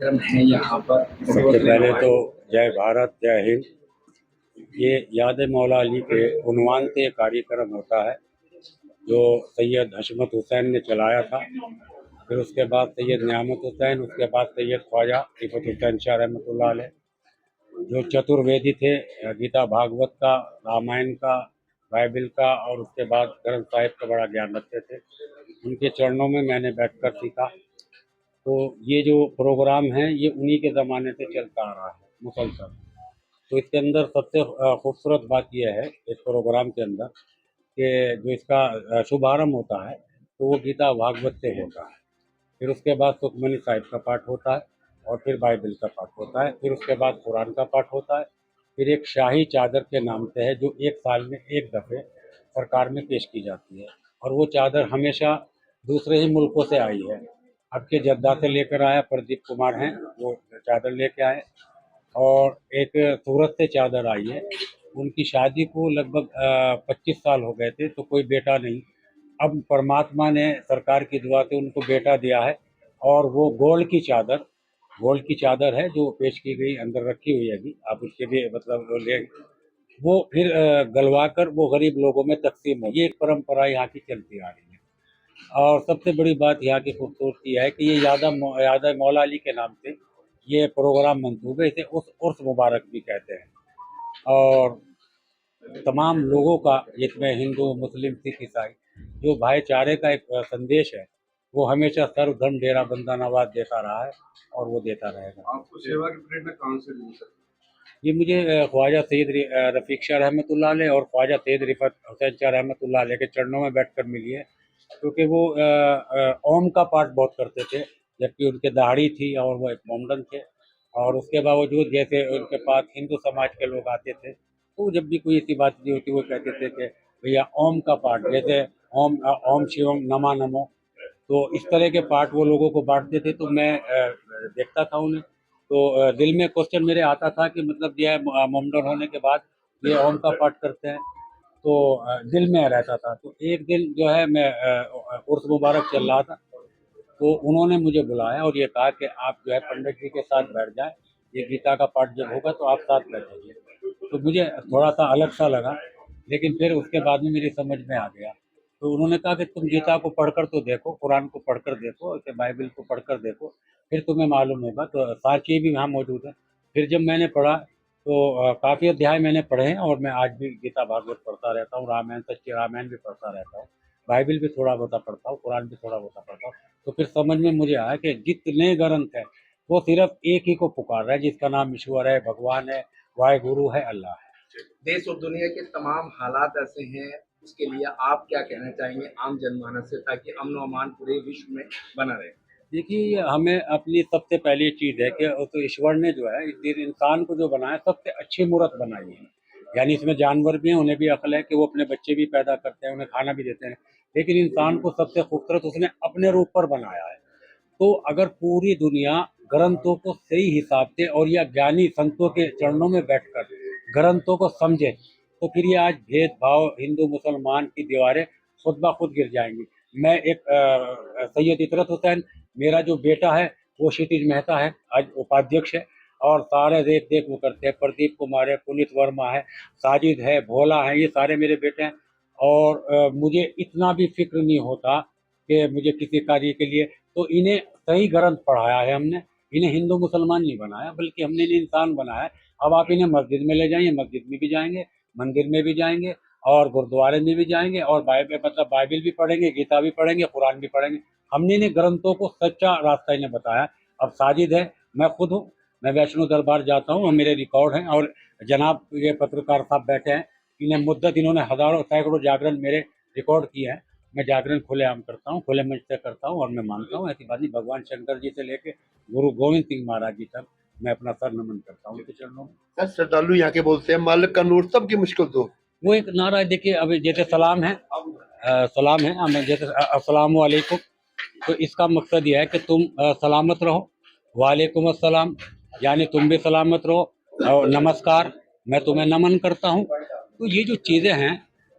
कार्यक्रम है यहाँ पर। सबसे पहले तो जय भारत जय हिंद। ये याद मौला अली के उन्वान से कार्यक्रम होता है जो सैयद हशमत हुसैन ने चलाया था। फिर उसके बाद सैयद नियामत हुसैन, उसके बाद सैयद ख्वाजा रिफत हुसैन शाह रहमतुल्लाह अलैह, जो चतुर्वेदी थे, गीता भागवत का, रामायण का, बाइबिल का और उसके बाद ग्रंथ साहिब का बड़ा ज्ञान रखते थे। उनके चरणों में मैंने बैठकर सीखा। तो ये जो प्रोग्राम है ये उन्हीं के ज़माने से चलता आ रहा है मुसलसल। तो इसके अंदर सबसे खूबसूरत बात यह है इस प्रोग्राम के अंदर कि जो इसका शुभारंभ होता है तो वो गीता भागवत से होता है। फिर उसके बाद सुखमनी साहिब का पाठ होता है और फिर बाइबिल का पाठ होता है। फिर उसके बाद कुरान का पाठ होता है। फिर एक शाही चादर के नाम से है जो एक साल में एक दफ़े सरकार में पेश की जाती है और वो चादर हमेशा दूसरे ही मुल्कों से आई है। अब के जद्दा से लेकर आया प्रदीप कुमार हैं, वो चादर लेके आए। और एक सूरत से चादर आई है। उनकी शादी को लगभग 25 साल हो गए थे तो कोई बेटा नहीं। अब परमात्मा ने सरकार की दुआ से उनको बेटा दिया है और वो गोल्ड की चादर है जो पेश की गई, अंदर रखी हुई है। अभी आप उसके भी मतलब वो ले, वो फिर गलवा कर वो गरीब लोगों में तकसीम हो। ये एक परंपरा यहाँ की चलती आ रही है। और सबसे बड़ी बात यहाँ की खूबसूरती है कि ये याद मौला अली के नाम से ये प्रोग्राम मंसूब है। इसे उर्स मुबारक भी कहते हैं। और तमाम लोगों का, जिसमें हिंदू मुस्लिम सिख ईसाई, जो भाईचारे का एक संदेश है, वो हमेशा सर्व धर्म डेरा बंदा नवाज देता रहा है और वो देता रहेगा। आपको सेवा की प्रेरणा कहाँ से मिली सर? ये मुझे ख्वाजा सैयद रफ़ीक शाह रहमतुल्लाह अलैह और ख्वाजा सैयद रिफत हुसैन शाह रहमतुल्लाह अलैह के चरणों में बैठकर मिली है। क्योंकि वो ओम का पाठ बहुत करते थे, जबकि उनके दाढ़ी थी और वो एक मोमडन थे। और उसके बावजूद जैसे उनके पास हिंदू समाज के लोग आते थे तो जब भी कोई ऐसी बात नहीं होती वो कहते थे कि भैया ओम का पाठ, जैसे ओम शिवम नमा नमो, तो इस तरह के पाठ वो लोगों को बांटते थे। तो मैं देखता था उन्हें, तो दिल में क्वेश्चन मेरे आता था कि मतलब ये मोमडन होने के बाद ये ओम का पाठ करते हैं। तो दिल में रहता था। तो एक दिन जो है मैं उर्स मुबारक चल रहा था तो उन्होंने मुझे बुलाया और ये कहा कि आप जो है पंडित जी के साथ बैठ जाए, ये गीता का पाठ जब होगा तो आप साथ बैठेंगे। तो मुझे थोड़ा सा अलग सा लगा, लेकिन फिर उसके बाद में मेरी समझ में आ गया। तो उन्होंने कहा कि तुम गीता को पढ़कर तो देखो, कुरान को पढ़कर देखो, ऐसे बाइबिल को पढ़कर देखो, फिर तुम्हें मालूम होगा। तो सारी चीज़ भी वहाँ मौजूद है। फिर जब मैंने पढ़ा तो काफ़ी अध्याय मैंने पढ़े हैं और मैं आज भी गीता भागवत पढ़ता रहता हूँ, रामायण, सच्ची रामायण भी पढ़ता रहता हूँ, बाइबिल भी थोड़ा बहुत पढ़ता हूँ, कुरान भी थोड़ा बहुत पढ़ता हूँ। तो फिर समझ में मुझे आया कि जितने ग्रंथ हैं वो सिर्फ एक ही को पुकार रहा है, जिसका नाम ईश्वर है, भगवान है, वाहिगुरु है, अल्लाह है। देश और दुनिया के तमाम हालात ऐसे हैं, उसके लिए आप क्या कहना चाहेंगे आम जनमानस से, ताकि अमन और अमान पूरे विश्व में बना रहे? देखिए, हमें अपनी सबसे पहली चीज़ है कि तो ईश्वर ने जो है इस इंसान को जो बनाया सबसे अच्छी मूरत बनाई है। यानी इसमें जानवर भी हैं, उन्हें भी अक्ल है कि वो अपने बच्चे भी पैदा करते हैं, उन्हें खाना भी देते हैं। लेकिन इंसान को सबसे खूबसूरत उसने अपने रूप पर बनाया है। तो अगर पूरी दुनिया ग्रंथों को सही हिसाब से और या ज्ञानी संतों के चरणों में बैठकर ग्रंथों को समझे तो फिर ये आज भेदभाव हिंदू मुसलमान की दीवारें खुद ब खुद गिर जाएंगी। मैं एक सैयद इतरत हुसैन, मेरा जो बेटा है वो क्षितिज मेहता है, आज उपाध्यक्ष है। और सारे देख देख वो करते हैं, प्रदीप कुमार है, पुनीत वर्मा है, साजिद है, भोला है, ये सारे मेरे बेटे हैं। और मुझे इतना भी फिक्र नहीं होता कि मुझे किसी कार्य के लिए, तो इन्हें सही ग्रंथ पढ़ाया है हमने। इन्हें हिंदू मुसलमान नहीं बनाया, बल्कि हमने इन्हें इंसान बनाया है। अब आप इन्हें मस्जिद में ले जाइए, मस्जिद में भी जाएंगे, मंदिर में भी जाएंगे और गुरुद्वारे में भी जाएंगे और बाइबिल भी पढ़ेंगे, गीता भी पढ़ेंगे, कुरान भी पढ़ेंगे। हमने इन्हें ग्रंथों को सच्चा रास्ता इन्हें बताया। अब साजिद है, मैं खुद हूँ, मैं वैष्णो दरबार जाता हूँ और मेरे रिकॉर्ड हैं। और जनाब ये पत्रकार साहब बैठे हैं, इन्हें मुद्दत इन्होंने हज़ारों सैकड़ों जागरण मेरे रिकॉर्ड किए हैं। मैं जागरण खुलेआम करता हूँ, खुले मंच से करता हूँ और मैं मानता हूँ, ऐसी बात नहीं। भगवान शंकर जी से लेके गुरु गोविंद सिंह महाराज जी तक मैं अपना सर नमन करता हूँ उनके चरणों में। सर, श्रद्धालु यहाँ के बोलते हैं मालिक का नूर सबकी मुश्किल दूर। वो एक नारा है, देखिए अभी जैसे सलाम है, सलाम है हमें, जैसे अस्सलाम वालेकुम, तो इसका मकसद यह है कि तुम सलामत रहो, वालेकुम अस्सलाम यानी तुम भी सलामत रहो, और नमस्कार मैं तुम्हें नमन करता हूँ। तो ये जो चीज़ें हैं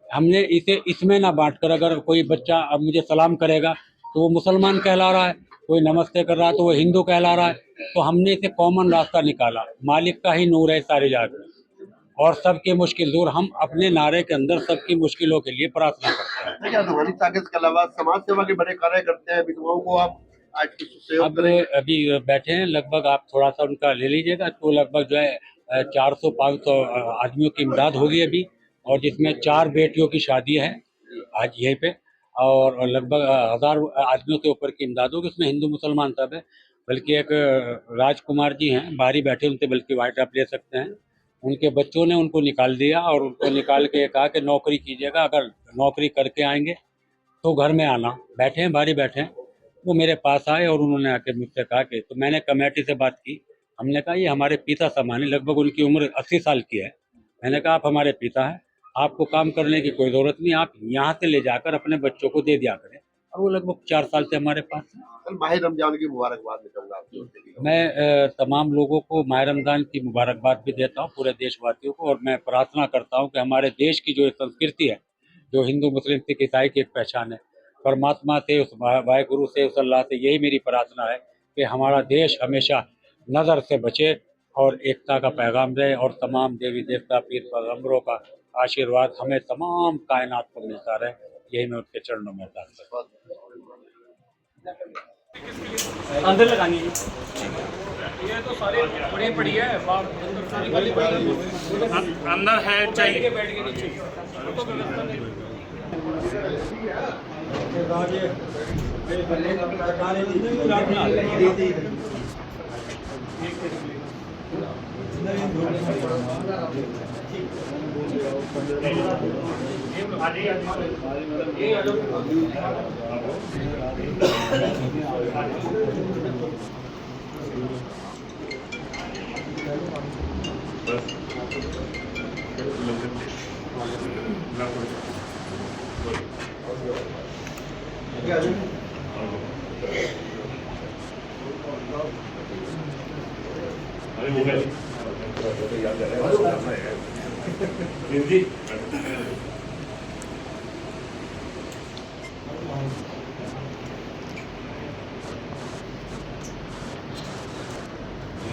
हमने इसे इसमें ना बांट कर, अगर कोई बच्चा अब मुझे सलाम करेगा तो वो मुसलमान कहला रहा है, कोई नमस्ते कर रहा है तो वो हिंदू कहला रहा है। तो हमने इसे कॉमन रास्ता निकाला, मालिक का ही नूर है सारी जाग में, और सबकी मुश्किल दूर। हम अपने नारे के अंदर सबकी मुश्किलों के लिए प्रार्थना करते हैं। देखिए, रूहानी ताकत के अलावा समाज सेवा के बड़े कार्य करते हैं, विधवाओं को आप आज कुछ सहयोग अब करेंगे? अभी बैठे हैं, लगभग आप थोड़ा सा उनका ले लीजिएगा तो लगभग जो है 400-500 आदमियों की इमदाद होगी अभी, और जिसमें 4 बेटियों की शादी है आज यहीं पे, और लगभग 1000 आदमियों के ऊपर की इमदाद होगी। उसमें हिंदू मुसलमान सब है, बल्कि एक राजकुमार जी हैं बाहरी बैठे, उनसे बल्कि वाइट आप ले सकते हैं। उनके बच्चों ने उनको निकाल दिया और उनको निकाल के कहा कि नौकरी कीजिएगा, अगर नौकरी करके आएंगे तो घर में आना। बैठे हैं, बाहरी बैठे हैं। वो मेरे पास आए और उन्होंने आके मुझसे कहा कि, तो मैंने कमेटी से बात की। हमने कहा ये हमारे पिता समान है, लगभग उनकी उम्र 80 साल की है। मैंने कहा आप हमारे पिता हैं, आपको काम करने की कोई ज़रूरत नहीं, आप यहाँ से ले जाकर अपने बच्चों को दे दिया करें। और वो लगभग 4 साल से हमारे पास है। कल माह रमजान की मुबारकबाद देता आपको। मैं तमाम लोगों को माह रमज़ान की मुबारकबाद भी देता हूँ, पूरे देशवासियों को, और मैं प्रार्थना करता हूँ कि हमारे देश की जो संस्कृति है, जो हिंदू मुस्लिम सिख ईसाई की एक पहचान है, परमात्मा से, उस वाहेगुरु से, उस अल्लाह से यही मेरी प्रार्थना है कि हमारा देश हमेशा नज़र से बचे और एकता का पैगाम रहे, और तमाम देवी देवता पीर पैगम्बरों का आशीर्वाद हमें तमाम कायनात को मिलता रहे। यही मैं उनके चरणों में अरदास करता हूँ। अंदर लगानी है जी। ये तो सारे बड़ी पड़ी है, बाहर अंदर है चाहिए।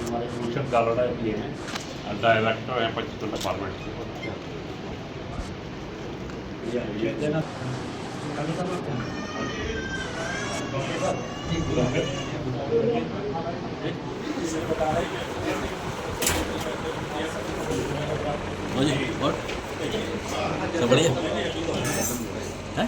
हमारे मिशन डाल रहा है, ये है डायरेक्टर है 25 पार्लियामेंट से। और सब बढ़िया है?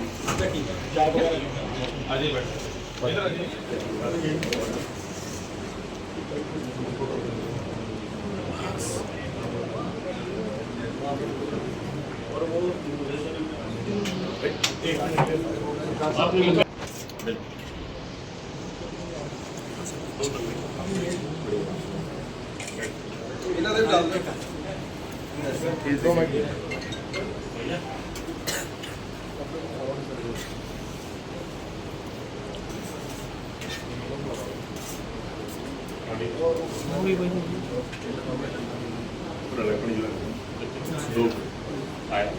दो आया